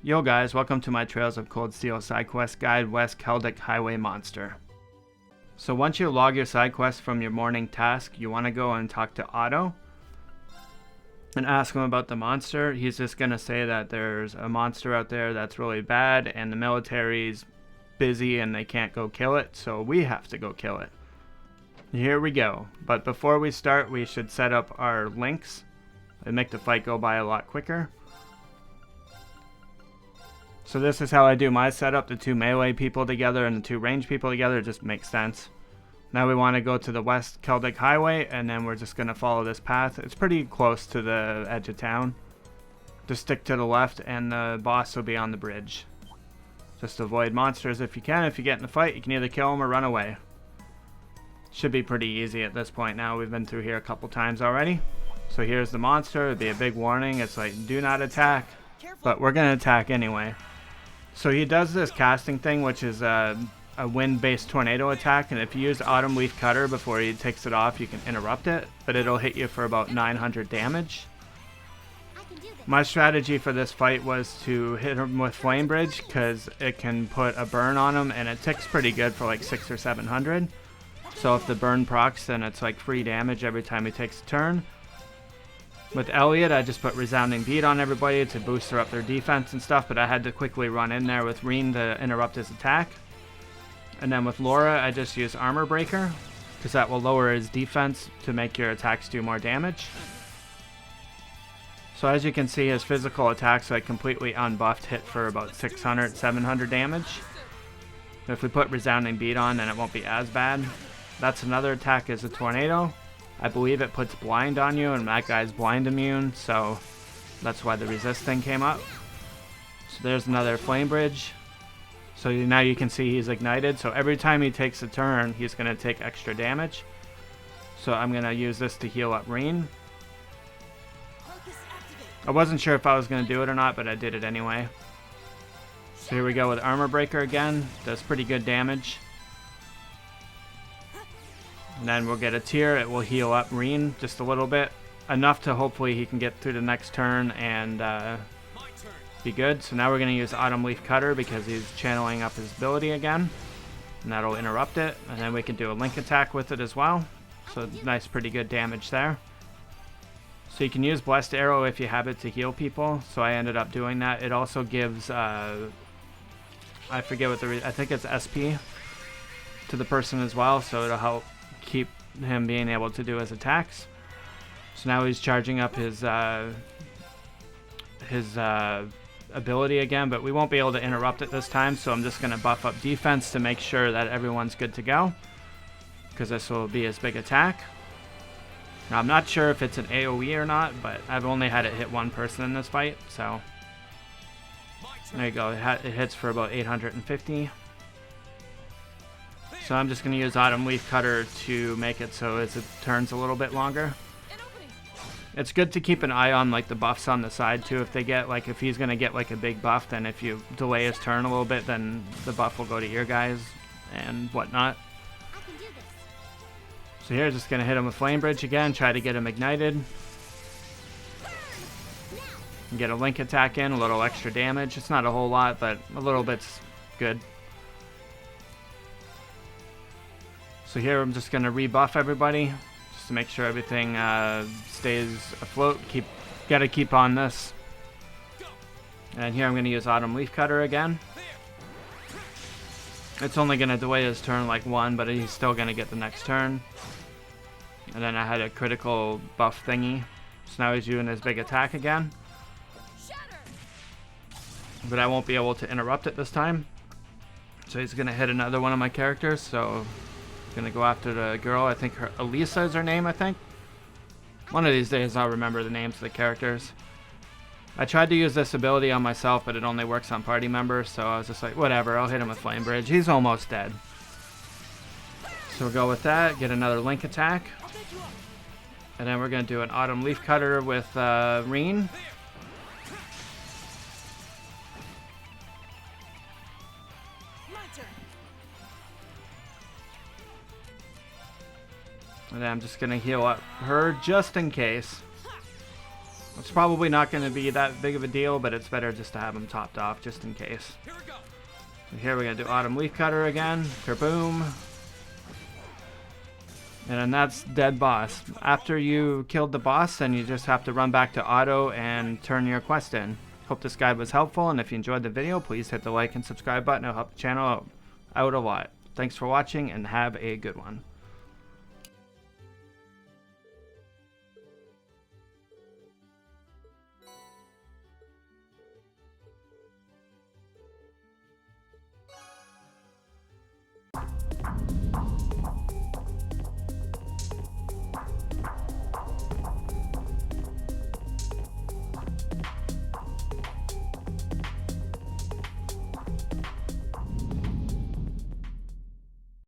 Yo guys, welcome to my Trails of Cold Steel Sidequest guide, West Celdic Highway Monster. So once you log your sidequest from your morning task, you want to go and talk to Otto and ask him about the monster. He's just going to say that there's a monster out there that's really bad and the military's busy and they can't go kill it, so we have to go kill it. Here we go. But before we start, we should set up our links and make the fight go by a lot quicker. So this is how I do my setup. The two melee people together and the two range people together just makes sense. Now we want to go to the West Celdic Highway, and then we're just going to follow this path. It's pretty close to the edge of town. Just stick to the left and the boss will be on the bridge. Just avoid monsters if you can. If you get in a fight, you can either kill them or run away. Should be pretty easy at this point now. We've been through here a couple times already. So here's the monster. It'd be a big warning. It's like, do not attack. But we're going to attack anyway. So he does this casting thing, which is a wind-based tornado attack, and if you use Autumn Leaf Cutter before he takes it off, you can interrupt it, but it'll hit you for about 900 damage. My strategy for this fight was to hit him with Flame Bridge, because it can put a burn on him, and it ticks pretty good for like 600 or 700. So if the burn procs, then it's like free damage every time he takes a turn. With Elliot, I just put Resounding Beat on everybody to boost up their defense and stuff, but I had to quickly run in there with Reen to interrupt his attack. And then with Laura, I just use Armor Breaker, because that will lower his defense to make your attacks do more damage. So as you can see, his physical attacks like completely unbuffed hit for about 600, 700 damage. If we put Resounding Beat on, then it won't be as bad. That's another attack is a Tornado. I believe it puts blind on you, and that guy's blind immune, so that's why the resist thing came up. So there's another Flame Bridge. So now you can see he's ignited, so every time he takes a turn, he's going to take extra damage. So I'm going to use this to heal up Reen. I wasn't sure if I was going to do it or not, but I did it anyway. So here we go with Armor Breaker again. Does pretty good damage. And then we'll get a tear. It will heal up Reen just a little bit. Enough to hopefully he can get through the next turn and be good. So now we're going to use Autumn Leaf Cutter because he's channeling up his ability again. And that'll interrupt it. And then we can do a link attack with it as well. So nice, pretty good damage there. So you can use Blessed Arrow if you have it to heal people. So I ended up doing that. It also gives, I forget what I think it's SP to the person as well. So it'll help keep him being able to do his attacks. So now he's charging up his ability again, but we won't be able to interrupt it this time, so I'm just going to buff up defense to make sure that everyone's good to go, because this will be his big attack. Now I'm not sure if it's an AoE or not, but I've only had it hit one person in this fight, so there you go. It hits for about 850. So I'm just going to use Autumn Leaf Cutter to make it so it turns a little bit longer. It's good to keep an eye on like the buffs on the side too. If they get like, if he's going to get like a big buff, then if you delay his turn a little bit, then the buff will go to your guys and whatnot. So here, just going to hit him with Flame Bridge again, try to get him ignited. And get a link attack in, a little extra damage. It's not a whole lot, but a little bit's good. So here I'm just going to rebuff everybody just to make sure everything stays afloat. Gotta keep on this. And here I'm going to use Autumn Leaf Cutter again. It's only going to delay his turn like one, but he's still going to get the next turn. And then I had a critical buff thingy. So now he's doing his big attack again. But I won't be able to interrupt it this time. So he's going to hit another one of my characters, so gonna go after the girl. I think Elisa is her name, I think. One of these days I'll remember the names of the characters. I tried to use this ability on myself, but it only works on party members, so I was just like, whatever, I'll hit him with Flame Bridge. He's almost dead. So we'll go with that, get another link attack. And then we're gonna do an Autumn Leaf Cutter with Reen. And then I'm just going to heal up her just in case. It's probably not going to be that big of a deal, but it's better just to have them topped off just in case. So here we're going to do Autumn Leaf Cutter again. Kerboom. And then that's dead boss. After you killed the boss, then you just have to run back to auto and turn your quest in. Hope this guide was helpful, and if you enjoyed the video, please hit the like and subscribe button. It'll help the channel out a lot. Thanks for watching, and have a good one.